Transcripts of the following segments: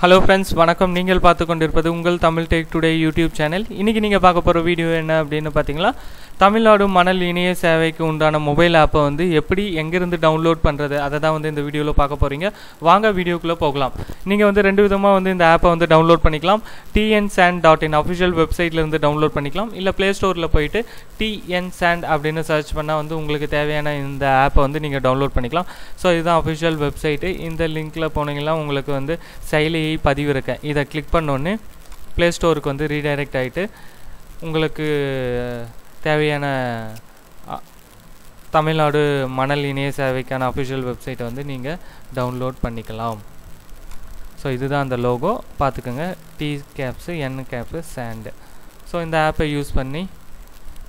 Hello friends, வணக்கம். நீங்கள் பார்த்து கொண்டிருப்பது உங்கள் Tamil tech today YouTube channel. இன்றைக்கி நீங்கள் பார்க்க போகிற வீடியோ என்ன அப்படின்னு பார்த்தீங்கன்னா, தமிழ்நாடு மணல் இணைய சேவைக்கு உண்டான மொபைல் ஆப்பை வந்து எப்படி எங்கேருந்து டவுன்லோட் பண்ணுறது, அதை தான் வந்து இந்த வீடியோவில் பார்க்க போகிறீங்க. வாங்க வீடியோக்குள்ளே போகலாம். நீங்கள் வந்து ரெண்டு விதமாக வந்து இந்த ஆப்பை வந்து டவுன்லோட் பண்ணிக்கலாம். tnsand.in அஃபிஷியல் வெப்சைட்லேருந்து டவுன்லோட் பண்ணிக்கலாம். இல்லை ப்ளே ஸ்டோரில் போயிட்டு tnsand அப்படின்னு சர்ச் பண்ணால் வந்து உங்களுக்கு தேவையான இந்த ஆப்பை வந்து நீங்கள் டவுன்லோட் பண்ணிக்கலாம். ஸோ இதுதான் அஃபிஷியல் வெப்சைட்டு. இந்த லிங்க்கில் போனீங்கன்னா உங்களுக்கு வந்து செயலி பதிவிருக்கேன். இதை கிளிக் பண்ணோன்னே ப்ளே ஸ்டோருக்கு வந்து ரீடைரக்ட் ஆகிட்டு உங்களுக்கு தேவையான தமிழ்நாடு மணல் இணைய சேவைக்கான அஃபிஷியல் வெப்சைட்டை வந்து நீங்கள் டவுன்லோட் பண்ணிக்கலாம். ஸோ இதுதான் அந்த லோகோ, பார்த்துக்கோங்க. டி கேப்ஸு என் கேப்ஸு சாண்டு. ஸோ இந்த ஆப்பை யூஸ் பண்ணி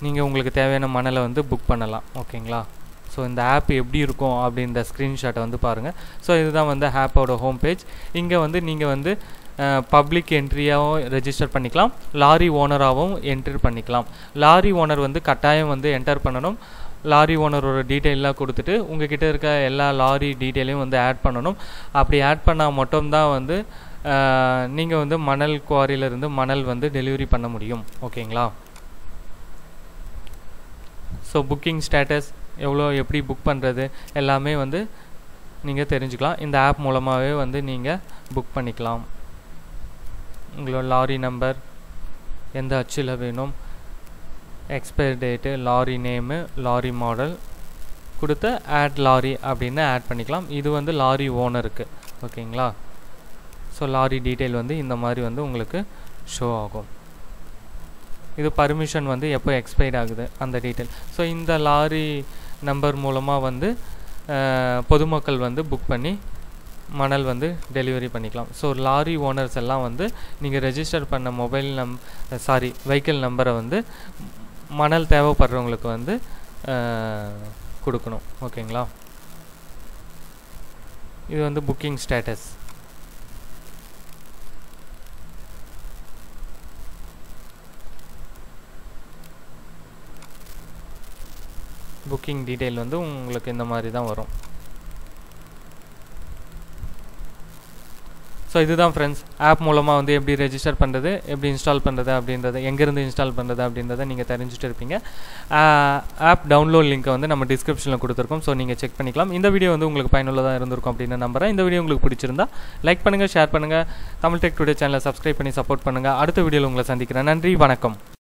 நீங்கள் உங்களுக்கு தேவையான மணலை வந்து புக் பண்ணலாம். ஓகேங்களா? ஸோ இந்த ஆப் எப்படி இருக்கும் அப்படின்ற ஸ்க்ரீன்ஷாட்டை வந்து பாருங்கள். ஸோ இதுதான் வந்து ஆப்போட ஹோம் பேஜ். இங்கே வந்து நீங்கள் வந்து பப்ளிக் என்ட்ரியாகவும் ரெஜிஸ்டர் பண்ணிக்கலாம், லாரி ஓனராகவும் என்ட்ரி பண்ணிக்கலாம். லாரி ஓனர் வந்து கட்டாயம் வந்து என்டர் பண்ணணும். லாரி ஓனரோட டீட்டெயிலாம் கொடுத்துட்டு உங்ககிட்ட இருக்க எல்லா லாரி டீட்டெயிலையும் வந்து ஆட் பண்ணணும். அப்படி ஆட் பண்ணால் மட்டும்தான் வந்து நீங்கள் வந்து மணல் குவாரியிலேருந்து மணல் வந்து டெலிவரி பண்ண முடியும். ஓகேங்களா? ஸோ புக்கிங் ஸ்டேட்டஸ் எவ்வளோ, எப்படி புக் பண்ணுறது எல்லாமே வந்து நீங்கள் தெரிஞ்சுக்கலாம். இந்த ஆப் மூலமாகவே வந்து நீங்கள் புக் பண்ணிக்கலாம். உங்களோட லாரி நம்பர், எந்த அச்சில் வேணும், expiry date, lorry name, lorry model கொடுத்து ஆட் லாரி அப்படின்னு ஆட் பண்ணிக்கலாம். இது வந்து லாரி ஓனருக்கு. ஓகேங்களா? ஸோ லாரி டீட்டெயில் வந்து இந்த மாதிரி வந்து உங்களுக்கு ஷோ ஆகும். இது பர்மிஷன் வந்து எப்போ எக்ஸ்பைர் ஆகுது அந்த டீட்டெயில். ஸோ இந்த லாரி நம்பர் மூலமாக வந்து பொதுமக்கள் வந்து புக் பண்ணி மணல் வந்து டெலிவரி பண்ணிக்கலாம். ஸோ லாரி ஓனர்ஸ் எல்லாம் வந்து நீங்கள் ரெஜிஸ்டர் பண்ண மொபைல் வெஹிக்கிள் நம்பரை வந்து மணல் தேவைப்படுறவங்களுக்கு வந்து கொடுக்கணும். ஓகேங்களா? இது வந்து புக்கிங் ஸ்டேட்டஸ். புக்கிங் டீட்டெயில் வந்து உங்களுக்கு இந்த மாதிரி தான் வரும். ஸோ இதுதான் ஃப்ரெண்ட்ஸ், ஆப் மூலமாக வந்து எப்படி ரெஜிஸ்டர் பண்ணுறது, எப்படி இன்ஸ்டால் பண்ணுறது அப்படின்றத, எங்கேருந்து இன்ஸ்டால் பண்ணுறது அப்படின்றத நீங்கள் தெரிஞ்சுட்டு இருப்பீங்க. ஆப் டவுன்லோட் லிங்க்கை வந்து நம்ம டிஸ்கிரிப்ஷனில் கொடுத்துருக்கோம். ஸோ நீங்கள் செக் பண்ணிக்கலாம். இந்த வீடியோ வந்து உங்களுக்கு பயனுள்ளதாக இருந்திருக்கும் அப்படின்னு நம்புகிறேன். இந்த வீடியோ உங்களுக்கு பிடிச்சிருந்தா லைக் பண்ணுங்கள், ஷேர் பண்ணுங்கள், தமிழ் டெக் டுடே சேனலை சப்ஸ்கிரைப் பண்ணி சப்போர்ட் பண்ணுங்கள். அடுத்த வீடியோவில் உங்களை சந்திக்கிறேன். நன்றி, வணக்கம்.